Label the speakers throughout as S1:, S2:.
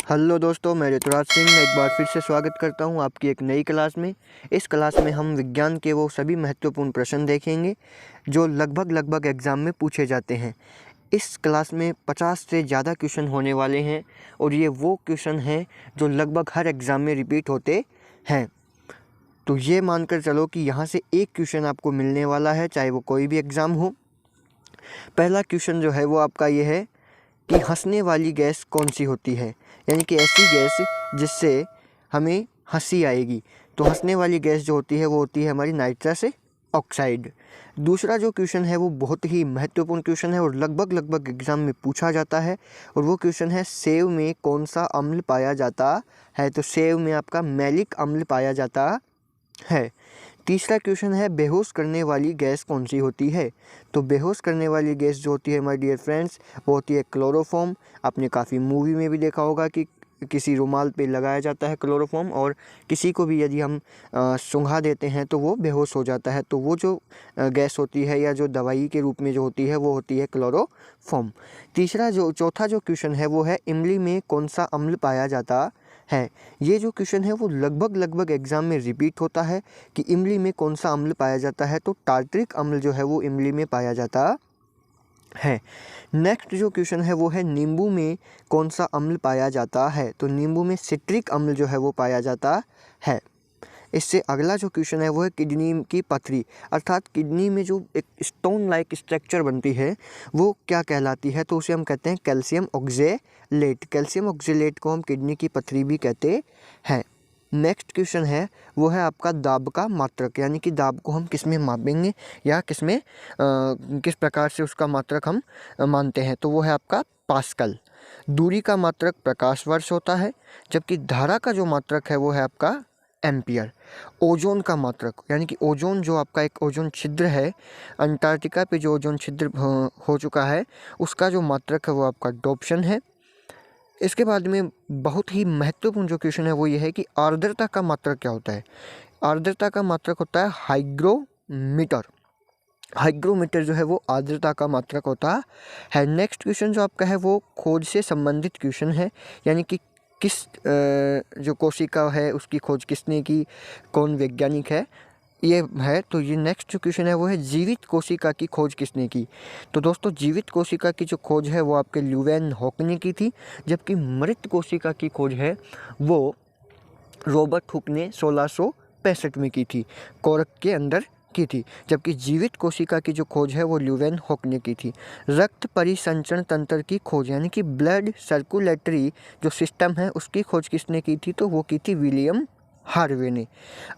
S1: Hello दोस्तों, मैं ऋतुराज सिंह एक बार फिर से स्वागत करता हूं आपकी एक नई क्लास में। इस क्लास में हम विज्ञान के वो सभी महत्वपूर्ण प्रश्न देखेंगे जो लगभग एग्ज़ाम में पूछे जाते हैं। इस क्लास में 50 से ज़्यादा क्वेश्चन होने वाले हैं और ये वो क्वेश्चन हैं जो लगभग हर एग्ज़ाम में रिपीट होते हैं। तो ये मानकर चलो कि यहाँ से एक क्वेश्चन आपको मिलने वाला है, चाहे वो कोई भी एग्ज़ाम हो। पहला क्वेश्चन जो है वो आपका ये है कि हंसने वाली गैस कौन सी होती है, यानी कि ऐसी गैस जिससे हमें हंसी आएगी। तो हंसने वाली गैस जो होती है वो होती है हमारी नाइट्रस ऑक्साइड। दूसरा जो क्वेश्चन है वो बहुत ही महत्वपूर्ण क्वेश्चन है और लगभग एग्ज़ाम में पूछा जाता है और वो क्वेश्चन है सेव में कौन सा अम्ल पाया जाता है। तो सेव में आपका मैलिक अम्ल पाया जाता है। तीसरा क्वेश्चन है बेहोश करने वाली गैस कौन सी होती है। तो बेहोश करने वाली गैस जो होती है माय डियर फ्रेंड्स वो होती है क्लोरोफॉर्म। आपने काफ़ी मूवी में भी देखा होगा कि किसी रुमाल पे लगाया जाता है क्लोरोफॉर्म और किसी को भी यदि हम सूंघा देते हैं तो वो बेहोश हो जाता है। तो वो जो गैस होती है या जो दवाई के रूप में जो होती है वो होती है क्लोरोफॉर्म। चौथा जो क्वेश्चन है वो है इमली में कौन सा अम्ल पाया जाता है। ये जो क्वेश्चन है वो लगभग एग्ज़ाम में रिपीट होता है कि इमली में कौन सा अम्ल पाया जाता है। तो टार्ट्रिक अम्ल जो है वो इमली में पाया जाता है। नेक्स्ट जो क्वेश्चन है वो है नींबू में कौन सा अम्ल पाया जाता है। तो नींबू में सिट्रिक अम्ल जो है वो पाया जाता है। इससे अगला जो क्वेश्चन है वो है किडनी की पथरी, अर्थात किडनी में जो एक स्टोन लाइक स्ट्रक्चर बनती है वो क्या कहलाती है। तो उसे हम कहते हैं कैल्शियम ऑक्जेलेट। कैल्शियम ऑक्जेलेट को हम किडनी की पथरी भी कहते हैं। नेक्स्ट क्वेश्चन है वो है आपका दाब का मात्रक, यानी कि दाब को हम किस में मापेंगे या किस प्रकार से उसका मात्रक हम मानते हैं। तो वो है आपका पास्कल। दूरी का मात्रक प्रकाश वर्ष होता है, जबकि धारा का जो मात्रक है वो है आपका एम्पियर। ओजोन का मात्रक, यानी कि ओजोन जो आपका एक ओजोन छिद्र है, अंटार्कटिका पे जो ओजोन छिद्र हो चुका है उसका जो मात्रक है वो आपका डोप्शन है। इसके बाद में बहुत ही महत्वपूर्ण जो क्वेश्चन है वो ये है कि आर्द्रता का मात्रक क्या होता है। आर्द्रता का मात्रक होता है हाइग्रोमीटर। हाइग्रोमीटर जो है वो आर्द्रता का मात्रक होता है। नेक्स्ट क्वेश्चन जो आपका है वो खोज से संबंधित क्वेश्चन है, यानी कि किस जो कोशिका है उसकी खोज किसने की, कौन वैज्ञानिक है ये है। तो ये नेक्स्ट जो क्वेश्चन है वो है जीवित कोशिका की खोज किसने की। तो दोस्तों जीवित कोशिका की जो खोज है वो आपके ल्यूवेन हॉक ने की थी, जबकि मृत कोशिका की खोज है वो रॉबर्ट हुक ने 1665 में की थी, कोरक के अंदर की थी। जबकि जीवित कोशिका की जो खोज है वो ल्यूवेन हॉक ने की थी। रक्त परिसंचरण तंत्र की खोज, यानी कि ब्लड सर्कुलेटरी जो सिस्टम है उसकी खोज किसने की थी। तो वो की थी विलियम हार्वे ने।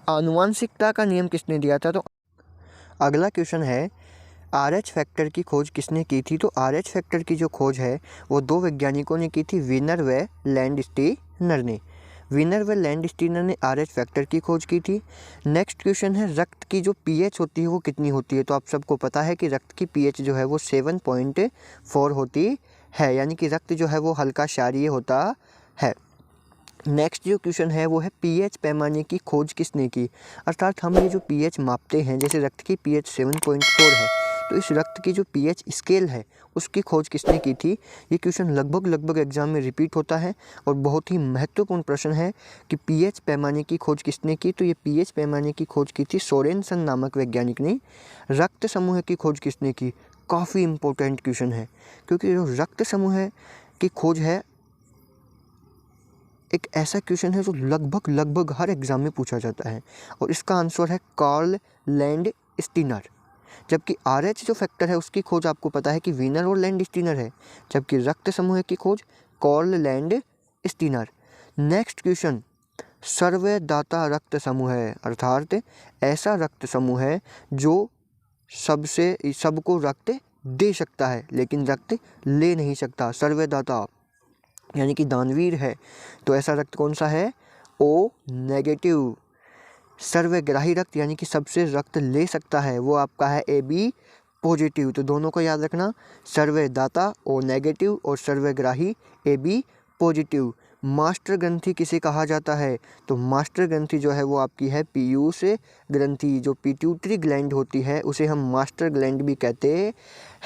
S1: आनुवांशिकता का नियम किसने दिया था। तो अगला क्वेश्चन है RH फैक्टर की खोज किसने की थी। तो RH फैक्टर की जो खोज है वो दो वैज्ञानिकों ने की थी, वीनर व लैंडस्टीनर ने। वीनर व लैंडस्टीनर ने RH फैक्टर की खोज की थी। नेक्स्ट क्वेश्चन है रक्त की जो pH होती है वो कितनी होती है। तो आप सबको पता है कि रक्त की pH जो है वो 7.4 होती है, यानी कि रक्त जो है वो हल्का क्षारीय होता है। नेक्स्ट जो क्वेश्चन है वो है pH पैमाने की खोज किसने की, अर्थात हम ये जो pH मापते हैं, जैसे रक्त की pH 7.4 है तो इस रक्त की जो pH स्केल है उसकी खोज किसने की थी। ये क्वेश्चन लगभग एग्जाम में रिपीट होता है और बहुत ही महत्वपूर्ण प्रश्न है कि pH पैमाने की खोज किसने की। तो ये pH पैमाने की खोज की थी सोरेनसन नामक वैज्ञानिक ने। रक्त समूह की खोज किसने की, काफ़ी इंपॉर्टेंट क्वेश्चन है क्योंकि जो रक्त समूह की खोज है एक ऐसा क्वेश्चन है जो लगभग हर एग्ज़ाम में पूछा जाता है और इसका आंसर है कार्ल लैंडस्टीनर। जबकि RH जो फैक्टर है उसकी खोज आपको पता है कि वीनर और लैंडस्टीनर है, जबकि रक्त समूह की खोज कार्ल लैंडस्टीनर। नेक्स्ट क्वेश्चन सर्वदाता रक्त समूह है, अर्थात ऐसा रक्त समूह है जो सबको रक्त दे सकता है लेकिन रक्त ले नहीं सकता। सर्वदाता यानी कि दानवीर है, तो ऐसा रक्त कौन सा है, O नेगेटिव। सर्वग्राही रक्त यानी कि सबसे रक्त ले सकता है वो आपका है AB पॉजिटिव। तो दोनों को याद रखना, सर्वदाता O नेगेटिव और सर्वग्राही AB पॉजिटिव। मास्टर ग्रंथि किसे कहा जाता है। तो मास्टर ग्रंथि जो है वो आपकी है पीयूष ग्रंथि। जो पिट्यूटरी ग्लैंड होती है उसे हम मास्टर ग्लैंड भी कहते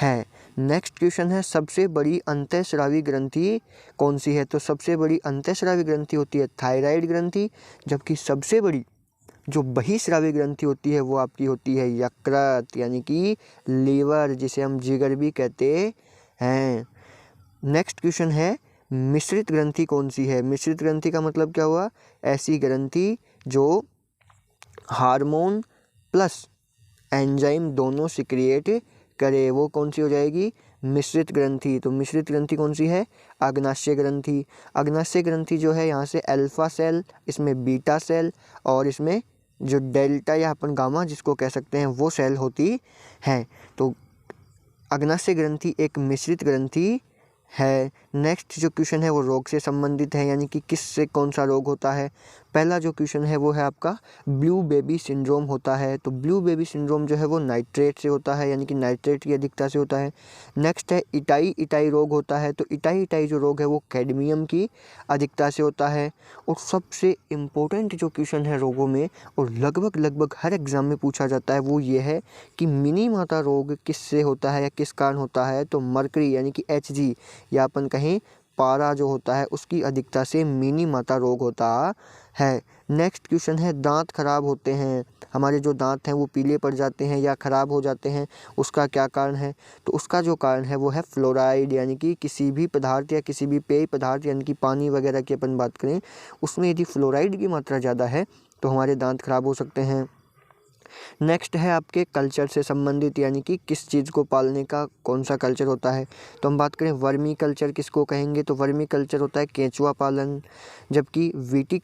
S1: हैं। नेक्स्ट क्वेश्चन है सबसे बड़ी अंतःस्रावी ग्रंथि कौन सी है? तो सबसे बड़ी अंतःस्रावी ग्रंथि होती है थायराइड ग्रंथि, जबकि सबसे बड़ी जो बहिस्रावी ग्रंथि होती है वो आपकी होती है यकृत यानी कि लीवर, जिसे हम जिगर भी कहते हैं। नेक्स्ट क्वेश्चन है मिश्रित ग्रंथि कौन सी है? मिश्रित ग्रंथि का मतलब क्या हुआ? ऐसी ग्रंथि जो हार्मोन प्लस एंजाइम दोनों सिक्रिएट करे, वो कौन सी हो जाएगी? मिश्रित ग्रंथि। तो मिश्रित ग्रंथि कौन सी है? अग्नाशय ग्रंथि। अग्नाशय ग्रंथि जो है यहाँ से अल्फा सेल, इसमें बीटा सेल और इसमें जो डेल्टा या अपन गामा जिसको कह सकते हैं वो सेल होती है। तो अग्नाशय ग्रंथि एक मिश्रित ग्रंथि है। नेक्स्ट जो क्वेश्चन है वो रोग से संबंधित है, यानी कि किससे कौन सा रोग होता है। पहला जो क्वेश्चन है वो है आपका ब्लू बेबी सिंड्रोम होता है। तो ब्लू बेबी सिंड्रोम जो है वो नाइट्रेट से होता है, यानी कि नाइट्रेट की अधिकता से होता है। नेक्स्ट है इटाई इटाई रोग होता है। तो इटाई इटाई जो रोग है वो कैडमियम की अधिकता से होता है। और सबसे इम्पोर्टेंट जो क्वेश्चन है रोगों में और लगभग हर एग्जाम में पूछा जाता है वो ये है कि मिनी माता रोग किससे होता है या किस कारण होता है? तो मरकरी यानी कि Hg या अपन कहें पारा जो होता है उसकी अधिकता से मिनी माता रोग होता है। नेक्स्ट क्वेश्चन है दांत खराब होते हैं, हमारे जो दांत हैं वो पीले पड़ जाते हैं या खराब हो जाते हैं, उसका क्या कारण है? तो उसका जो कारण है वो है फ्लोराइड, यानी कि किसी भी पदार्थ या किसी भी पेय पदार्थ यानी कि पानी वगैरह की अपन बात करें उसमें यदि फ्लोराइड की मात्रा ज़्यादा है तो हमारे दांत खराब हो सकते हैं। नेक्स्ट है आपके कल्चर से संबंधित, यानी कि किस चीज़ को पालने का कौन सा कल्चर होता है। तो हम बात करें वर्मी कल्चर किसको कहेंगे? तो वर्मी कल्चर होता है केंचुआ पालन, जबकि वीटी